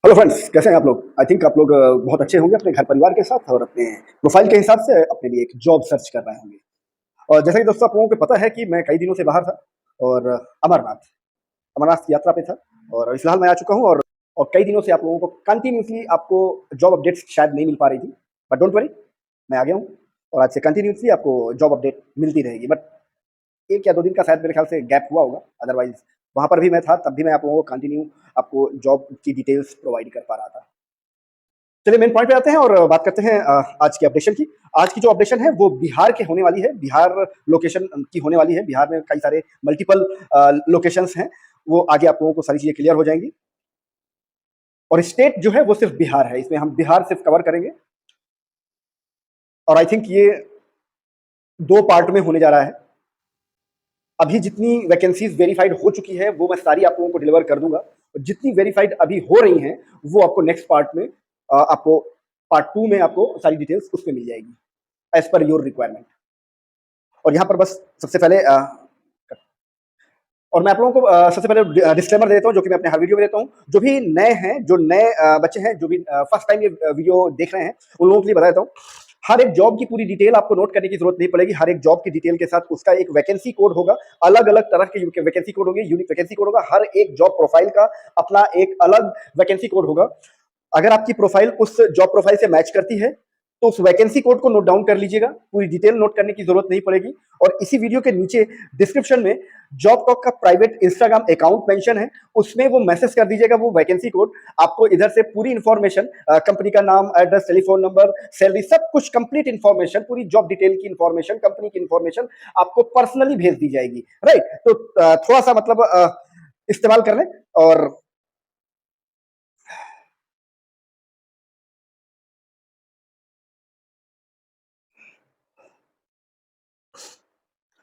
Hello friends, कैसे हैं आप लोग? आई थिंक आप लोग बहुत अच्छे होंगे अपने घर परिवार के साथ और अपने प्रोफाइल के हिसाब से अपने लिए एक जॉब सर्च कर रहे होंगे। और जैसा कि दोस्तों आप लोगों को पता है कि मैं कई दिनों से बाहर था और अमरनाथ अमरनाथ की यात्रा पे था और अभी फिलहाल मैं आ चुका हूँ और कई दिनों से आप लोगों को कंटिन्यूसली आपको जॉब अपडेट्स शायद नहीं मिल पा रही थी, बट डोंट वरी, मैं आ गया हूँ और आज से कंटिन्यूसली आपको जॉब अपडेट मिलती रहेगी। बट 1 या 2 दिन का शायद मेरे ख्याल से गैप हुआ होगा, अदरवाइज़ वहाँ पर भी मैं था, तब भी मैं आप लोगों को कंटिन्यू आपको जॉब की डिटेल्स प्रोवाइड कर पा रहा था। चलिए मेन पॉइंट पे आते हैं और बात करते हैं आज की अपडेशन की। आज की जो अपडेशन है वो बिहार के होने वाली है, बिहार लोकेशन की होने वाली है। बिहार में कई सारे मल्टीपल लोकेशंस हैं, वो आगे आप लोगों को सारी चीज़ें क्लियर हो जाएँगी। और स्टेट जो है वो सिर्फ बिहार है, इसमें हम बिहार सिर्फ कवर करेंगे और आई थिंक ये 2 पार्ट में होने जा रहा है। अभी जितनी वैकेंसीज़ वेरिफाइड हो चुकी है, वो मैं सारी आप लोगों को डिलीवर कर दूँगा। जितनी वेरिफाइड अभी हो रही हैं, वो आपको नेक्स्ट पार्ट में आपको पार्ट 2 में आपको सारी डिटेल्स उसमें मिल जाएगी, एज़ पर योर रिक्वायरमेंट। और यहाँ पर बस सबसे पहले और मैं आप लोगों को सबसे पहले डिस्क्लेमर दे देता हूँ, जो कि मैं अपने हर वीडियो में देता हूँ। जो भी नए हैं, जो नए बच्चे हैं, जो भी फर्स्ट टाइम ये वीडियो देख रहे हैं, उन लोगों के लिए बता देता हूँ। हर एक जॉब की पूरी डिटेल आपको नोट करने की ज़रूरत नहीं पड़ेगी। हर एक जॉब की डिटेल के साथ उसका एक वैकेंसी कोड होगा। अलग-अलग तरह के वैकेंसी कोड होंगे, यूनिक वैकेंसी कोड होगा। हर एक जॉब प्रोफाइल का अपना एक अलग वैकेंसी कोड होगा। अगर आपकी प्रोफाइल उस जॉब प्रोफाइल से मैच करती है, तो उस वैकेंसी कोड को नोट डाउन कर लीजिएगा। पूरी डिटेल नोट करने की ज़रूरत नहीं पड़ेगी और इसी वीडियो के नीचे डिस्क्रिप्शन में जॉब टॉक का प्राइवेट इंस्टाग्राम अकाउंट मेंशन है, उसमें वो मैसेज कर दीजिएगा वो वैकेंसी कोड। आपको इधर से पूरी इन्फॉर्मेशन, कंपनी का नाम, एड्रेस, टेलीफोन नंबर, सैलरी, सब कुछ कंप्लीट इन्फॉर्मेशन, पूरी जॉब डिटेल की इन्फॉर्मेशन, कंपनी की इन्फॉर्मेशन आपको पर्सनली भेज दी जाएगी। राइट? तो थोड़ा-सा मतलब इस्तेमाल कर लें और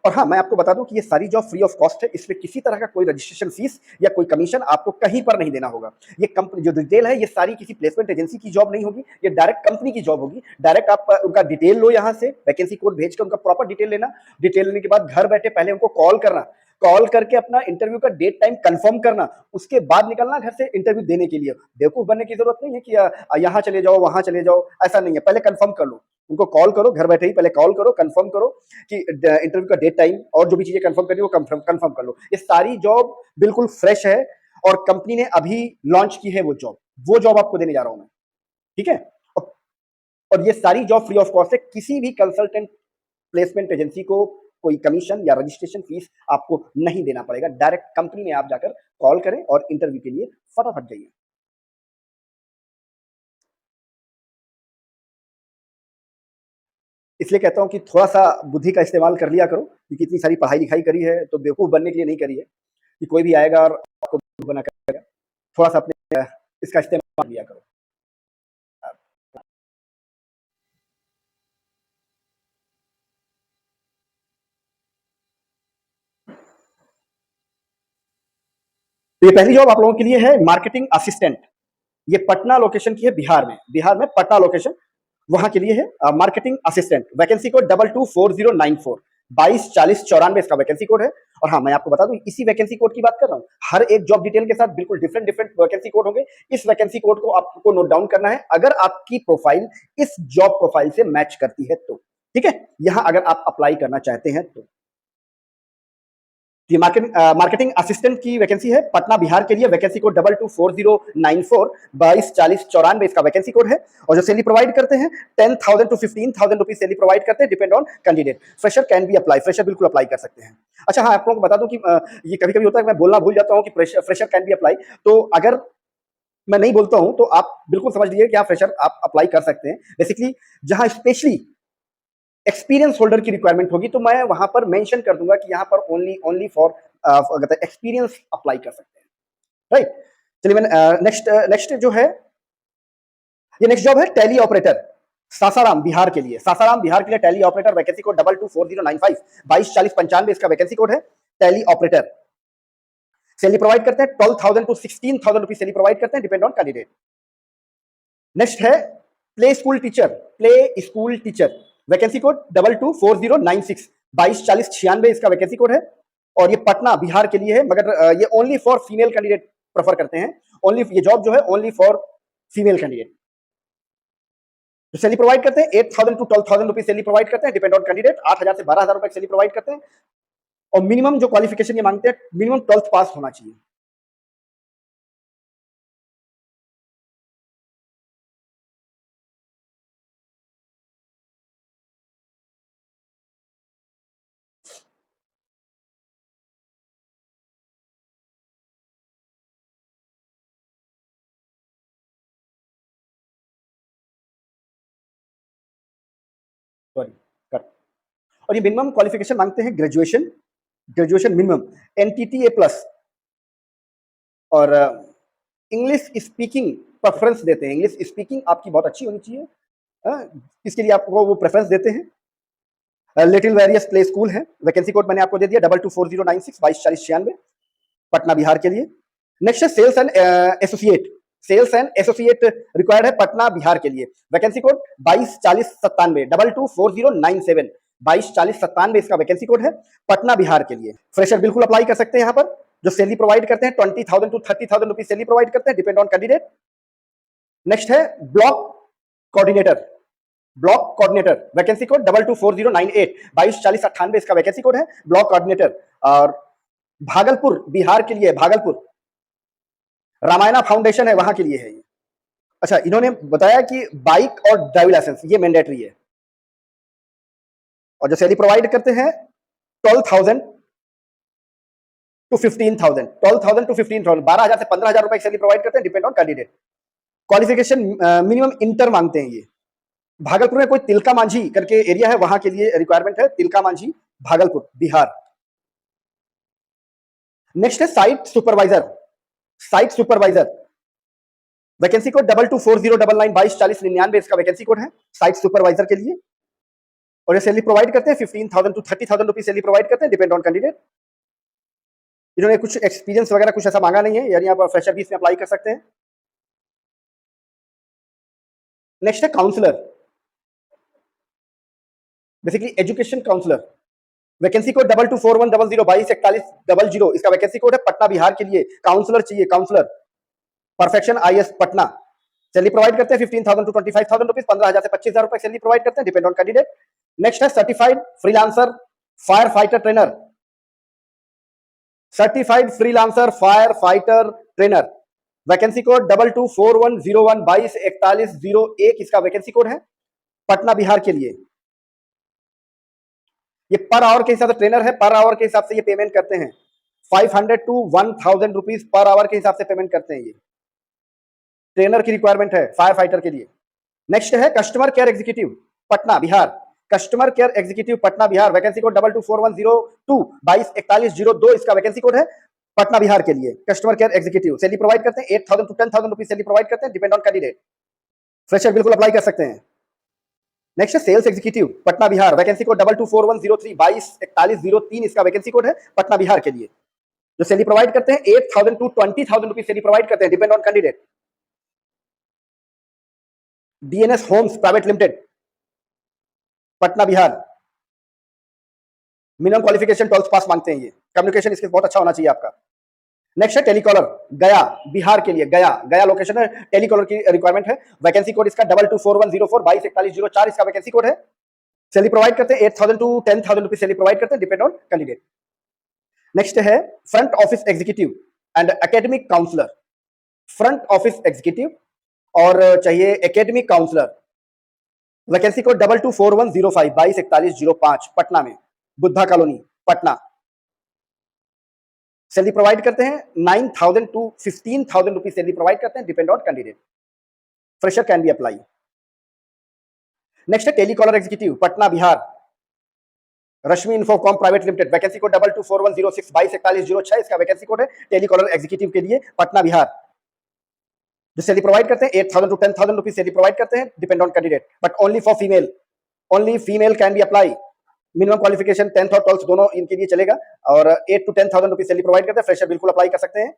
और हाँ, मैं आपको बता दूँ कि ये सारी जॉब फ्री ऑफ कॉस्ट है, इसमें किसी तरह का कोई रजिस्ट्रेशन फीस या कोई कमीशन आपको कहीं पर नहीं देना होगा। ये कंपनी जो डिटेल है, ये सारी किसी प्लेसमेंट एजेंसी की जॉब नहीं होगी, ये डायरेक्ट कंपनी की जॉब होगी। डायरेक्ट आप उनका डिटेल लो यहाँ से, वैकेंसी कोड भेज के उनका प्रॉपर डिटेल लेना, डिटेल लेने के बाद घर बैठे पहले उनको कॉल करना, कॉल करके अपना इंटरव्यू का डेट टाइम कंफर्म करना, उसके बाद निकलना घर से इंटरव्यू देने के लिए। बेवकूफ़ बनने की ज़रूरत नहीं है कि यहाँ चले जाओ, वहाँ चले जाओ, ऐसा नहीं है। पहले कंफर्म कर लो, उनको कॉल करो, घर बैठे ही पहले कॉल करो, कंफर्म करो कि इंटरव्यू का डेट टाइम और जो भी चीजें कंफर्म करनी है वो कंफर्म कर लो। ये सारी जॉब बिल्कुल फ्रेश है और कंपनी ने अभी लॉन्च की है वो जॉब आपको देने जा रहा हूं मैं। ठीक है? और और ये सारी जॉब फ्री ऑफ कॉस्ट है। किसी भी कंसल्टेंट प्लेसमेंट एजेंसी को कोई कमीशन या रजिस्ट्रेशन फीस आपको नहीं देना पड़ेगा। डायरेक्ट कंपनी में आप जाकर कॉल करें और इंटरव्यू के लिए फटाफट जाइए। इसलिए कहता हूँ कि थोड़ा-सा बुद्धि का इस्तेमाल कर लिया करो, क्योंकि इतनी सारी पढ़ाई-लिखाई करी है, तो बेवकूफ़ बनने के लिए नहीं करी है, कि कोई भी आएगा और आपको बेवकूफ़ बना कर देगा। थोड़ा-सा अपने इसका इस्तेमाल लिया करो। तो ये पहली जॉब आप लोगों के लिए है मार्केटिंग असिस्टेंट। ये पटना लोकेशन की है बिहार में। बिहार में पटना लोकेशन, वहाँ के लिए है मार्केटिंग असिस्टेंट। वैकेंसी कोड 224094, 224094 इसका वैकेंसी कोड है। और हाँ, मैं आपको बता दूं, इसी वैकेंसी कोड की बात कर रहा हूँ। हर एक जॉब डिटेल के साथ बिल्कुल डिफरेंट डिफरेंट वैकेंसी कोड होंगे। इस वैकेंसी कोड को आपको नोट डाउन करना है, अगर आपकी प्रोफाइल इस जॉब प्रोफाइल से मैच करती है तो। ठीक है? यहाँ अगर आप अप्लाई करना चाहते हैं तो। ये मार्केटिंग असिस्टेंट की वैकेंसी है पटना बिहार के लिए। वैकेंसी कोड 224094, 224094 इसका वैकेंसी कोड है। और जो सैलरी प्रोवाइड करते हैं 10,000 टू 15,000 रुपीज सैलरी प्रोवाइड करते हैं, depend on candidate. Fresher can be apply, fresher बिल्कुल अप्लाई कर सकते हैं। अच्छा हाँ, आप लोगों को बता दूं कि ये कभी कभी होता है, मैं बोलना भूल जाता हूँ कि फ्रेशर कैन बी अप्लाई। तो अगर मैं नहीं बोलता हूं तो आप बिल्कुल समझ लीजिए कि आप फ्रेशर आप अप्लाई कर सकते हैं। बेसिकली जहां स्पेशली एक्सपीरियंस होल्डर की रिक्वायरमेंट होगी, तो मैं वहां पर मेंशन कर दूंगा कि यहाँ पर only only for experience apply कर सकते हैं। राइट? चलिए, मैं नेक्स्ट जो है, ये नेक्स्ट जॉब है टैली ऑपरेटर, सासाराम बिहार के लिए। सासाराम बिहार के लिए टैली ऑपरेटर, वैकेंसी कोड 224095, 224095 इसका वैकेंसी कोड है। टैली ऑपरेटर सैलरी प्रोवाइड करते हैं 12,000 टू 16,000 रुपीज सैलरी प्रोवाइड करते हैं, डिपेंड ऑन कैंडिडेट। नेक्स्ट है play school teacher, play school teacher, vacancy code 224096, 224096 इसका वैकेंसी कोड है। और ये पटना बिहार के लिए है, मगर ये only for female candidate prefer करते हैं, ओनली ये जॉब जो है ओनली फॉर फीमेल कैंडिडेट। जो सैलरी प्रोवाइड करते हैं 8,000 टू 12,000 रुपीज सैलरी प्रोवाइड करते हैं, डिपेंड ऑन कैंडिडेट। 8,000 से 12,000 रुपए सैलरी प्रोवाइड करते हैं, और मिनिमम जो क्वालिफिकेशन ये मांगते हैं, मिनिमम 12th पास होना चाहिए। सॉरी, कर। और ये मिनिमम क्वालिफिकेशन मांगते हैं ग्रेजुएशन, ग्रेजुएशन मिनिमम, एनटीटी ए प्लस, और इंग्लिश स्पीकिंग प्रेफरेंस देते हैं। इंग्लिश स्पीकिंग आपकी बहुत अच्छी होनी चाहिए, इसके लिए आपको वो प्रेफरेंस देते हैं। लिटिल वेरियस प्ले स्कूल है, वैकेंसी कोड मैंने आपको दे दिया 224096 224096, पटना बिहार के लिए। नेक्स्ट है sales and associate, sales and associate required है पटना बिहार के लिए, वैकेंसी कोड 224097 224097 224097 इसका वैकेंसी कोड है, पटना बिहार के लिए। फ्रेशर बिल्कुल अप्लाई कर सकते हैं यहाँ पर। जो सैलरी प्रोवाइड करते हैं 20,000 टू 30,000 रुपीज सैलरी प्रोवाइड करते हैं, डिपेंड ऑन कैंडिडेट। नेक्स्ट है block coordinator, block coordinator, vacancy code 224098 224098 इसका वैकेंसी कोड है, ब्लॉक कोऑर्डिनेटर। और भागलपुर बिहार के लिए, भागलपुर रामायणा फाउंडेशन है वहां के लिए है ये। अच्छा, इन्होंने बताया कि बाइक और ड्राइविंग लाइसेंस ये मैंडेटरी है। और जो सैलरी प्रोवाइड करते हैं 12,000 टू 15,000, 12,000 टू 15,000, 12,000 से 15,000 रुपए सैलरी प्रोवाइड करते हैं, depend on candidate. Qualification minimum inter मांगते हैं ये। भागलपुर में कोई तिलका मांझी करके एरिया है, वहां के लिए रिक्वायरमेंट है, तिलका मांझी, भागलपुर बिहार। नेक्स्ट है site supervisor, site supervisor, vacancy code 224099 224099 इसका वैकेंसी कोड है, साइट सुपरवाइजर के लिए। और ये सैलरी प्रोवाइड करते हैं 15,000 टू 30,000 रुपीज सैलरी प्रोवाइड करते हैं, डिपेंड ऑन कैंडिडेट। इन्होंने कुछ एक्सपीरियंस वगैरह कुछ ऐसा मांगा नहीं है, यानी आप फ्रेशर भी इसमें अप्लाई कर सकते हैं। नेक्स्ट है counsellor, basically education counsellor, vacancy code 224100 224100 इसका वैकेंसी कोड है, पटना बिहार के लिए। काउंसलर चाहिए, counsellor, perfection IAS Patna. Salary provide करते हैं 15,000 टू 25,000 रुपीज, 15,000 से 25,000 रुपए सैलरी प्रोवाइड करते हैं, डिपेंड ऑन कैंडिडेट। नेक्स्ट है certified freelancer fire fighter trainer, certified freelancer fire fighter trainer, vacancy code 224101 224101 इसका वैकेंसी कोड है, पटना बिहार के लिए। ये पर आवर के हिसाब से ट्रेनर है, पर आवर के हिसाब से ये पेमेंट करते हैं, 500 टू 1,000 रुपीज पर आवर के हिसाब से पेमेंट करते हैं। ये ट्रेनर की रिक्वायरमेंट है फायर फाइटर के लिए। नेक्स्ट है customer care executive Patna Bihar, customer care executive Patna Bihar, vacancy code 224102 224102 इसका वैकेंसी कोड है, पटना बिहार के लिए। Customer care executive salary provide करते हैं 8,000 टू 10,000 रुपीज सैलरी प्रोवाइड करते हैं, डिपेंड ऑन कैंडिडेट। फ्रेशर बिल्कुल अप्लाई कर सकते हैं। नेक्स्ट है sales executive Patna Bihar, vacancy code 224103 224103 इसका वैकेंसी कोड है, पटना बिहार के लिए। जो सैलरी प्रोवाइड करते हैं 8,000 टू 20,000 रुपीज सैलरी प्रोवाइड करते हैं, depend on candidate. DNS homes private limited Patna Bihar, minimum qualification 12th pass मांगते हैं ये, कम्युनिकेशन इसके बहुत अच्छा होना चाहिए आपका। नेक्स्ट है टेलीकॉलर गया बिहार के लिए, गया, गया लोकेशन है, टेलीकॉलर की रिक्वायरमेंट है, वैकेंसी कोड इसका 224104 224104 इसका वैकेंसी कोड है। सैलरी प्रोवाइड करते हैं 8,000 टू 10,000 रुपीज सैलरी प्रोवाइड करते हैं, डिपेंड ऑन कैंडिडेट। नेक्स्ट है front office executive and academic counsellor, front office executive और चाहिए academic counsellor, vacancy code 224105 224105 Patna में, Buddha colony Patna. Salary provide करते हैं 9,000 टू 15,000 रुपीज सैलरी प्रोवाइड करते हैं, depend on candidate. Fresher can be apply. Next है telecaller executive Patna Bihar, Rashmi Infocom private limited, vacancy code 224106 224106 इसका vacancy code है, टेलीकॉलर एग्जीक्यूटिव के लिए पटना बिहार। जो सैलरी प्रोवाइड करते हैं 8,000 टू 10,000 रुपीज सैलरी प्रोवाइड करते हैं, depend on candidate, but only for female, only female can be apply. Minimum qualification 10th और 12th दोनों इनके लिए चलेगा, और 8 टू 10,000 रुपीज सैलरी प्रोवाइड करते हैं, फ्रेशर बिल्कुल अप्लाई कर सकते हैं।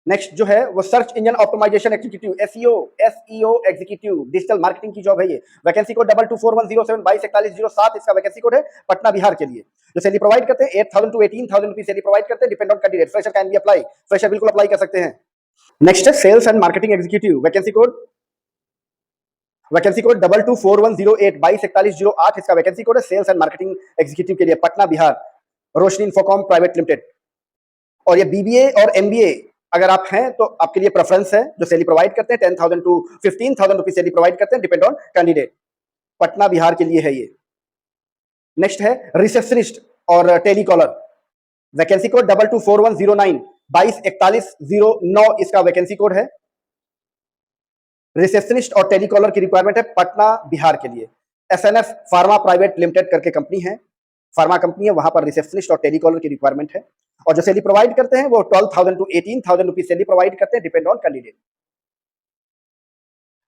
नेक्स्ट जो है वो search engine optimisation executive, SEO executive, digital marketing की जॉब है ये। वैकेंसी कोड 224107 224107 इसका वैकेंसी कोड है, पटना बिहार के लिए। जो सैलरी प्रोवाइड करते हैं 8,000 to 18,000 रुपीज सैलरी प्रोवाइड करते हैं, depend on candidate. Fresher can be apply, fresher बिल्कुल अप्लाई कर सकते हैं। नेक्स्ट है sales and marketing executive, vacancy code 224108 224108 इसका वैकेंसी कोड है, सेल्स एंड मार्केटिंग एग्जीक्यूटिव के लिए, Patna Bihar, Roshni infocom private limited. और ये बीबीए और एमबीए अगर आप हैं तो आपके लिए प्रेफरेंस है। जो सैलरी प्रोवाइड करते हैं 10,000 to 15,000 रुपीज सैलरी प्रोवाइड करते हैं, depend on candidate. Patna Bihar के लिए है ये। नेक्स्ट है रिसेप्शनिस्ट और टेलीकॉलर, वैकेंसी कोड 224109 224109 इसका वैकेंसी कोड है। रिसेप्शनिस्ट और टेलीकॉलर की रिक्वायरमेंट है, पटना बिहार के लिए। एसएनएफ फार्मा प्राइवेट लिमिटेड करके कंपनी है, फार्मा कंपनी है, वहां पर रिसेप्शनिस्ट और टेलीकॉलर की रिक्वायरमेंट है। और जो सैलरी प्रोवाइड करते हैं वो 12,000 to 18,000 रुपीज सैलरी प्रोवाइड करते हैं, डिपेंड ऑन कैंडिडेट।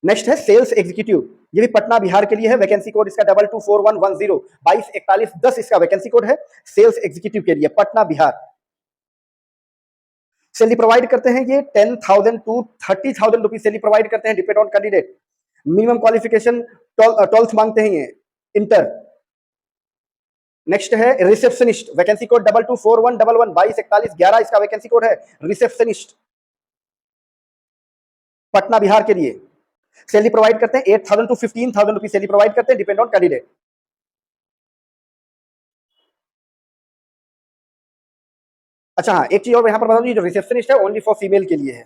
नेक्स्ट है सेल्स एग्जीक्यूटिव, ये भी पटना बिहार के लिए है। वैकेंसी कोड इसका 224110 224110 इसका वैकेंसी कोड है, सेल्स एग्जीक्यूटिव के लिए, पटना बिहार। सैलरी प्रोवाइड करते हैं ये 10,000 to 30,000 रुपीज सैलरी प्रोवाइड करते हैं, depend on candidate. Minimum qualification 12th मांगते हैं ये, इंटर। नेक्स्ट है रिसेप्शनिस्ट, वैकेंसी कोड 224111 224111 इसका वैकेंसी कोड है, रिसेप्शनिस्ट, पटना बिहार के लिए। सैलरी प्रोवाइड करते हैं 8,000 to 15,000 रुपीज सैलरी प्रोवाइड करते हैं, डिपेंड ऑन कैंडिडेट। अच्छा हाँ, एक चीज और यहां पर बता दूं, जो रिसेप्शनिस्ट है ओनली फॉर फीमेल के लिए है।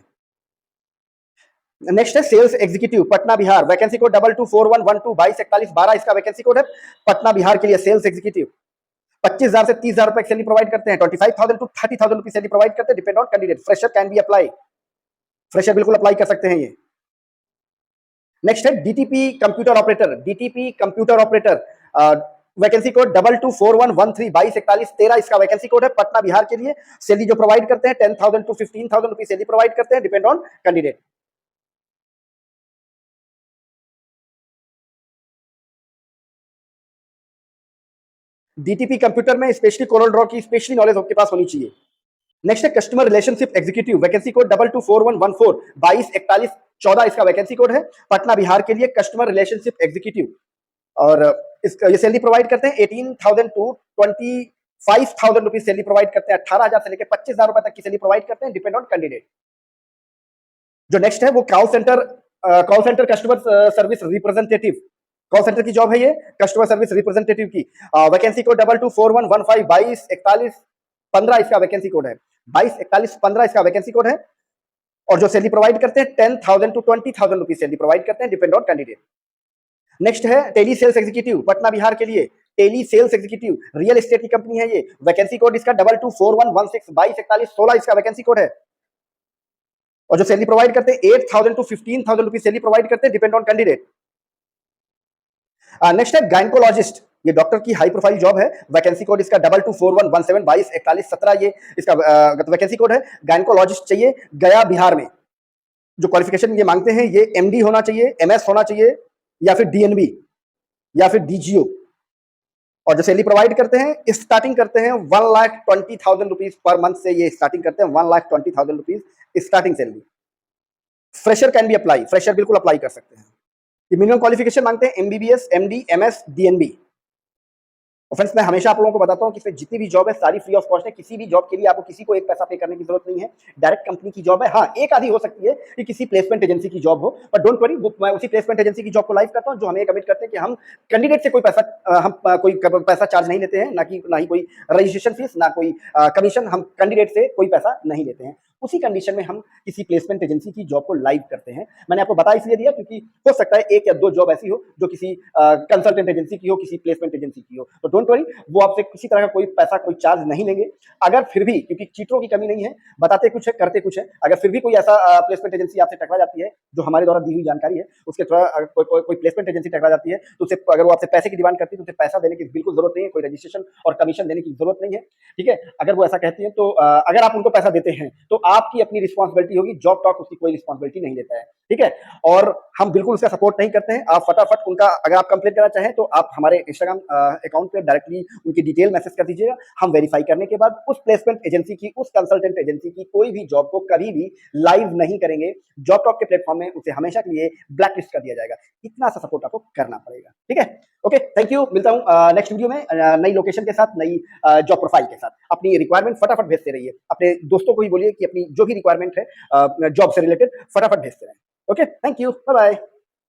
नेक्स्ट है sales executive, Patna Bihar, vacancy code 224112 224112 इसका वैकेंसी कोड है, पटना बिहार के लिए, सेल्स एग्जीक्यूटिव। 25,000 से 30,000 रुपए सैलरी प्रोवाइड करते हैं, 25,000 to 30,000 रुपीज सैलरी प्रोवाइड करते हैं, depend on candidate. Fresher can be apply, fresher बिल्कुल अप्लाई कर सकते हैं ये। नेक्स्ट है DTP computer operator, DTP computer operator, vacancy code 224113 224113 इसका वैकेंसी कोड है, पटना बिहार के लिए। सैलरी जो प्रोवाइड करते हैं 10,000 to 15,000 रुपीज सैलरी प्रोवाइड करते हैं, depend on candidate. DTP computer में स्पेशली कोरल ड्रॉ की स्पेशली नॉलेज आपके पास होनी चाहिए। नेक्स्ट है customer relationship executive, vacancy code 224114 224114 इसका वैकेंसी कोड है, पटना बिहार के लिए, कस्टमर रिलेशनशिप एग्जीक्यूटिव। और इसका ये सैलरी प्रोवाइड करते हैं 18,000 to 25,000 रुपीज सैलरी प्रोवाइड करते हैं, 18,000 से लेकर 25,000 रुपए तक की सैलरी प्रोवाइड करते हैं, डिपेंड ऑन कैंडिडेट। जो नेक्स्ट है वो call centre customer service representative, call centre की जॉब है ये, कस्टमर सर्विस रिप्रेजेंटेटिव की। वैकेंसी कोड 224115 224115 इसका वैकेंसी कोड है, 224115 इसका वैकेंसी कोड है। और जो सैलरी प्रोवाइड करते हैं 10,000 to 20,000 रुपीज सैलरी प्रोवाइड करते हैं, डिपेंड ऑन कैंडिडेट। नेक्स्ट है tele sales executive, Patna Bihar के लिए, tele sales executive, real estate की कंपनी है ये। वैकेंसी कोड इसका 224116 224116 इसका वैकेंसी कोड है। और जो सैलरी प्रोवाइड करते हैं 8,000 to 15,000 रुपीज सैलरी प्रोवाइड करते हैं, डिपेंड ऑन कैंडिडेट। नेक्स्ट है गायनकोलॉजिस्ट, ये डॉक्टर की हाई प्रोफाइल जॉब है। वैकेंसी कोड इसका 224117 224117 ये इसका वैकेंसी कोड है। गायनकोलॉजिस्ट चाहिए गया बिहार में। जो क्वालिफिकेशन ये मांगते हैं ये एमडी होना चाहिए, एमएस होना चाहिए, या फिर डीएनबी या फिर डीजीओ। और जो सैलरी प्रोवाइड करते हैं स्टार्टिंग करते हैं 1,20,000 रुपीज पर मंथ से, ये स्टार्टिंग करते हैं 1,20,000 rupees starting salary. Fresher can be apply, fresher बिल्कुल अप्लाई कर सकते हैं। ये मिनिमम क्वालिफिकेशन मांगते हैं एमबीबीएस, एमडी, एमएस, डीएनबी। और फ्रेंड्स मैं हमेशा आप लोगों को बताता हूँ कि इसमें जितनी भी जॉब है सारी फ्री ऑफ कॉस्ट है। किसी भी जॉब के लिए आपको किसी को एक पैसा पे करने की जरूरत नहीं है, डायरेक्ट कंपनी की जॉब है। हाँ, एक आधी हो सकती है कि किसी प्लेसमेंट एजेंसी की जॉब हो, पर डोंट वरी, वो मैं उसी प्लेसमेंट एजेंसी की जॉब को लाइव करता हूँ जो हमें कमिट करते हैं कि हम कैंडिडेट से कोई पैसा चार्ज नहीं लेते हैं, ना ही कोई रजिस्ट्रेशन फीस, ना कोई कमीशन। हम कैंडिडेट से कोई पैसा नहीं लेते हैं। उसी कंडीशन में हम किसी प्लेसमेंट एजेंसी की जॉब को लाइव करते हैं। मैंने आपको बता इसलिए दिया क्योंकि हो सकता है एक या दो जॉब ऐसी हो जो किसी कंसल्टेंट एजेंसी की हो, किसी प्लेसमेंट एजेंसी की हो। तो डोंट वरी, वो आपसे किसी तरह का कोई पैसा, कोई चार्ज नहीं लेंगे। अगर फिर भी, क्योंकि चीटरों की कमी नहीं है, बताते कुछ है करते कुछ है, अगर फिर भी कोई ऐसा प्लेसमेंट एजेंसी आपसे टकरा जाती है जो हमारे द्वारा दी हुई जानकारी है उसके थोड़ा कोई प्लेसमेंट एजेंसी टकरा जाती है, तो उसे अगर वो आपसे पैसे की डिमांड करती है तो उसे पैसा देने की बिल्कुल जरूरत नहीं है, कोई रजिस्ट्रेशन और कमीशन देने की जरूरत नहीं है। ठीक है, अगर वो ऐसा कहती है तो अगर आप उनको पैसा देते हैं तो आपकी अपनी रिस्पॉन्सिबिलिटी होगी, जॉब टॉक उसकी कोई रिस्पॉन्सिबिलिटी नहीं लेता है। ठीक है, और हम बिल्कुल उसका सपोर्ट नहीं करते हैं। आप फटाफट उनका, अगर आप कंप्लेंट करना चाहें तो आप हमारे इंस्टाग्राम अकाउंट पे डायरेक्टली उनकी डिटेल मैसेज कर दीजिएगा। हम वेरीफाई करने के बाद उस प्लेसमेंट एजेंसी की, उस कंसल्टेंट एजेंसी की कोई भी जॉब को कभी भी लाइव नहीं करेंगे। जॉब टॉप के प्लेटफॉर्म में उसे हमेशा के लिए ब्लैक लिस्ट कर दिया जाएगा। इतना सा सपोर्ट आपको करना पड़ेगा, ठीक है? Okay, thank you. मिलता हूँ नेक्स्ट वीडियो में नई लोकेशन के साथ, नई जॉब प्रोफाइल के साथ। अपनी रिक्वायरमेंट फटाफट भेजते रहिए। अपने दोस्तों को भी बोलिए कि अपनी जो भी रिक्वायरमेंट है जॉब से रिलेटेड फटाफट भेजते रहें। Okay, thank you, bye bye.